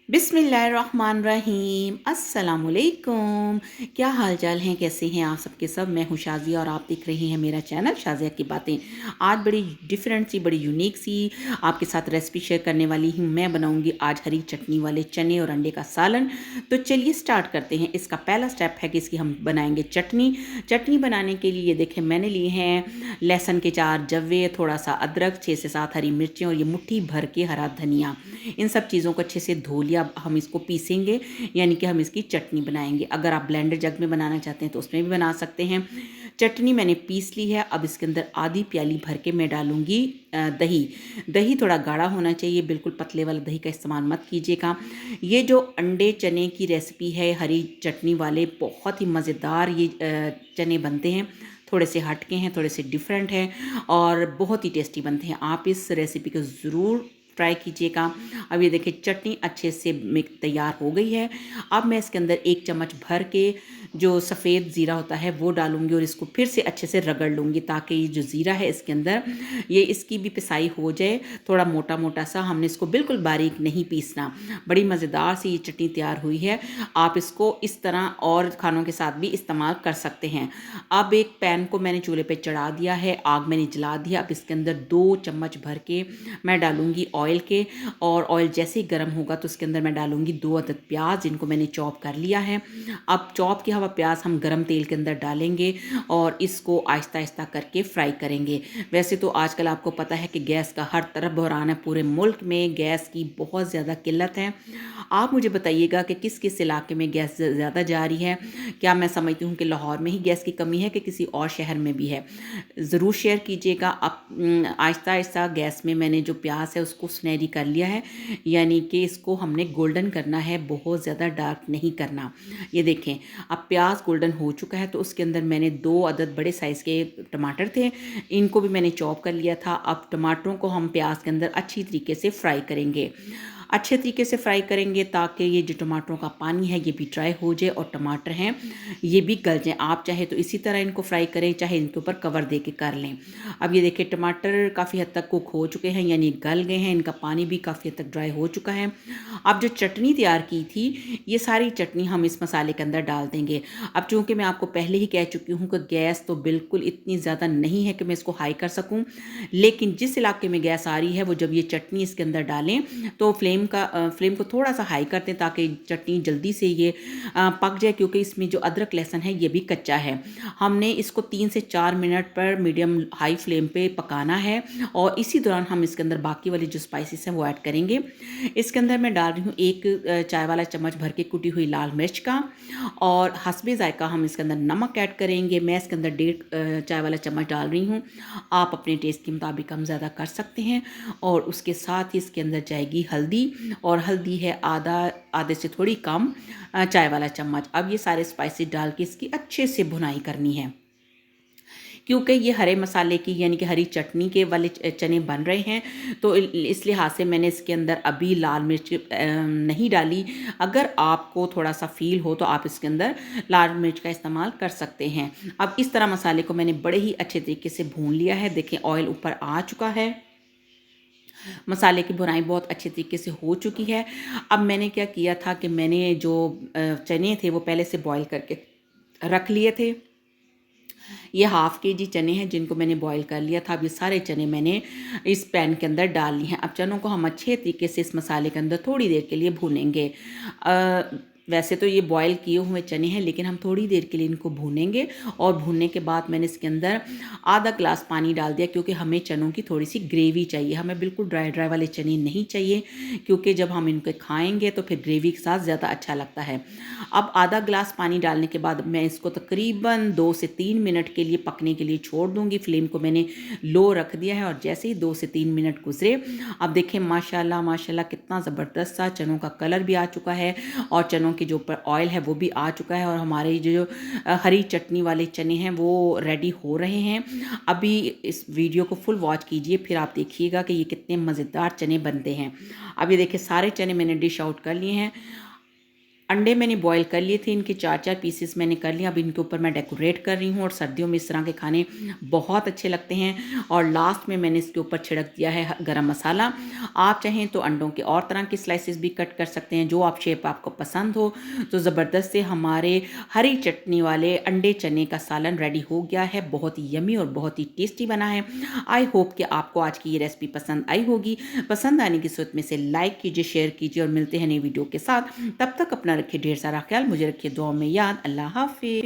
बिस्मिल्लाहिर्रहमानिर्रहीम अस्सलामुअलैकुम। क्या हाल चाल हैं, कैसे हैं आप सबके सब। मैं हूँ शाज़िया और आप देख रहे हैं मेरा चैनल शाज़िया की बातें। आज बड़ी डिफरेंट सी, बड़ी यूनिक सी आपके साथ रेसिपी शेयर करने वाली हूँ। मैं बनाऊँगी आज हरी चटनी वाले चने और अंडे का सालन। तो चलिए स्टार्ट करते हैं। इसका पहला स्टेप है कि इसकी हम बनाएंगे चटनी। चटनी बनाने के लिए ये देखें, मैंने लिए हैं लहसुन के 4 जव्वे, थोड़ा सा अदरक, 6 से 7 हरी मिर्चें और ये मुट्ठी भर के हरा धनिया। इन सब चीज़ों को अच्छे से धो लिया। अब हम इसको पीसेंगे, यानी कि हम इसकी चटनी बनाएंगे। अगर आप ब्लेंडर जग में बनाना चाहते हैं तो उसमें भी बना सकते हैं। चटनी मैंने पीस ली है। अब इसके अंदर आधी प्याली भर के मैं डालूंगी दही। दही थोड़ा गाढ़ा होना चाहिए, बिल्कुल पतले वाला दही का इस्तेमाल मत कीजिएगा। ये जो अंडे चने की रेसिपी है हरी चटनी वाले, बहुत ही मज़ेदार ये चने बनते हैं। थोड़े से हटके हैं, थोड़े से डिफरेंट हैं और बहुत ही टेस्टी बनते हैं। आप इस रेसिपी को ज़रूर ट्राई कीजिएगा। अब ये देखिए चटनी अच्छे से तैयार हो गई है। अब मैं इसके अंदर 1 चम्मच भर के जो सफ़ेद ज़ीरा होता है वो डालूंगी और इसको फिर से अच्छे से रगड़ लूँगी, ताकि ये जो ज़ीरा है इसके अंदर ये इसकी भी पिसाई हो जाए। थोड़ा मोटा मोटा सा, हमने इसको बिल्कुल बारीक नहीं पीसना। बड़ी मज़ेदार सी ये चटनी तैयार हुई है। आप इसको इस तरह और खानों के साथ भी इस्तेमाल कर सकते हैं। अब एक पैन को मैंने चूल्हे पे चढ़ा दिया है, आग मैंने जला दिया। अब इसके अंदर 2 चम्मच भर के मैं डालूंगी ऑयल के, और ऑयल जैसे ही गर्म होगा तो उसके अंदर मैं डालूंगी 2 अदद प्याज, जिनको मैंने चॉप कर लिया है। अब चॉप किया हुआ प्याज हम गरम तेल के अंदर डालेंगे और इसको आहिस्ता आहिस्ता करके फ्राई करेंगे। वैसे तो आजकल आपको पता है कि गैस का हर तरफ बहरान है, पूरे मुल्क में गैस की बहुत ज़्यादा किल्लत है। आप मुझे बताइएगा कि किस किस इलाके में गैस ज़्यादा जा रही है। क्या मैं समझती हूँ कि लाहौर में ही गैस की कमी है कि किसी और शहर में भी है। ज़रूर शेयर कीजिएगा। अब आहिस्ता आहिस्ता गैस में मैंने जो प्याज है उसको सुनहरी कर लिया है, यानी कि इसको हमने गोल्डन करना है, बहुत ज़्यादा डार्क नहीं करना। ये देखें, अब प्याज गोल्डन हो चुका है। तो उसके अंदर मैंने 2 अदद बड़े साइज़ के टमाटर थे, इनको भी मैंने चॉप कर लिया था। अब टमाटरों को हम प्याज के अंदर अच्छी तरीके से फ्राई करेंगे। अच्छे तरीके से फ्राई करेंगे ताकि ये जो टमाटरों का पानी है ये भी ड्राई हो जाए और टमाटर हैं ये भी गल जाएँ। आप चाहे तो इसी तरह इनको फ्राई करें, चाहे इनके ऊपर कवर दे के कर लें। अब ये देखिए टमाटर काफ़ी हद तक कुक हो चुके हैं, यानी गल गए हैं, इनका पानी भी काफ़ी हद तक ड्राई हो चुका है। अब जो चटनी तैयार की थी, ये सारी चटनी हम इस मसाले के अंदर डाल देंगे। अब चूँकि मैं आपको पहले ही कह चुकी हूँ कि गैस तो बिल्कुल इतनी ज़्यादा नहीं है कि मैं इसको हाई कर सकूँ, लेकिन जिस इलाके में गैस आ रही है वो जब ये चटनी इसके अंदर डालें तो फ्लेम को थोड़ा सा हाई कर दें, ताकि चटनी जल्दी से ये पक जाए, क्योंकि इसमें जो अदरक लहसुन है ये भी कच्चा है। हमने इसको 3 से 4 मिनट पर मीडियम हाई फ्लेम पे पकाना है और इसी दौरान हम इसके अंदर बाकी वाली जो स्पाइसेस हैं वो ऐड करेंगे। इसके अंदर मैं डाल रही हूँ 1 चाय वाला चम्मच भर के कुटी हुई लाल मिर्च का, और हस्बे ज़ायका हम इसके अंदर नमक ऐड करेंगे। मैं इसके अंदर 1.5 चाय वाला चम्मच डाल रही हूँ। आप अपने टेस्ट के मुताबिक कम ज़्यादा कर सकते हैं। और उसके साथ ही इसके अंदर जाएगी हल्दी, और हल्दी है आधे से थोड़ी कम चाय वाला चम्मच। अब ये सारे स्पाइसेस डाल के इसकी अच्छे से भुनाई करनी है, क्योंकि ये हरे मसाले की यानी कि हरी चटनी के वाले चने बन रहे हैं। तो इस लिहाज से मैंने इसके अंदर अभी लाल मिर्च नहीं डाली। अगर आपको थोड़ा सा फील हो तो आप इसके अंदर लाल मिर्च का इस्तेमाल कर सकते हैं। अब इस तरह मसाले को मैंने बड़े ही अच्छे तरीके से भून लिया है। देखें ऑयल ऊपर आ चुका है, मसाले की भुनाई बहुत अच्छे तरीके से हो चुकी है। अब मैंने क्या किया था कि मैंने जो चने थे वो पहले से बॉईल करके रख लिए थे। ये हाफ़ के जी चने हैं जिनको मैंने बॉईल कर लिया था। अब ये सारे चने मैंने इस पैन के अंदर डाल लिए हैं। अब चनों को हम अच्छे तरीके से इस मसाले के अंदर थोड़ी देर के लिए भूनेंगे। वैसे तो ये बॉईल किए हुए चने हैं, लेकिन हम थोड़ी देर के लिए इनको भूनेंगे। और भूनने के बाद मैंने इसके अंदर आधा ग्लास पानी डाल दिया, क्योंकि हमें चनों की थोड़ी सी ग्रेवी चाहिए। हमें बिल्कुल ड्राई ड्राई वाले चने नहीं चाहिए, क्योंकि जब हम इनको खाएंगे तो फिर ग्रेवी के साथ ज़्यादा अच्छा लगता है। अब आधा ग्लास पानी डालने के बाद मैं इसको तकरीबन 2 से 3 मिनट के लिए पकने के लिए छोड़ दूंगी। फ्लेम को मैंने लो रख दिया है, और जैसे ही 2 से 3 मिनट गुजरे, अब देखें माशाल्लाह माशाल्लाह कितना ज़बरदस्त सा चनों का कलर भी आ चुका है, और चनों के जो ऊपर ऑयल है वो भी आ चुका है, और हमारे जो हरी चटनी वाले चने हैं वो रेडी हो रहे हैं। अभी इस वीडियो को फुल वॉच कीजिए, फिर आप देखिएगा कि ये कितने मज़ेदार चने बनते हैं। अब ये देखिए सारे चने मैंने डिश आउट कर लिए हैं। अंडे मैंने बॉईल कर लिए थे, इनके 4-4 पीसेस मैंने कर लिए। अब इनके ऊपर मैं डेकोरेट कर रही हूँ और सर्दियों में इस तरह के खाने बहुत अच्छे लगते हैं। और लास्ट में मैंने इसके ऊपर छिड़क दिया है गरम मसाला। आप चाहें तो अंडों के और तरह के स्लाइसेस भी कट कर सकते हैं, जो आप शेप आपको पसंद हो। तो ज़बरदस्त से हमारे हरी चटनी वाले अंडे चने का सालन रेडी हो गया है। बहुत ही यमी और बहुत ही टेस्टी बना है। आई होप कि आपको आज की ये रेसिपी पसंद आई होगी। पसंद आने की सूरत में से लाइक कीजिए, शेयर कीजिए और मिलते हैं नई वीडियो के साथ। तब तक अपना रखिए ढेर सारा ख्याल, मुझे रखिए दुआ में याद। अल्लाह हाफिज़।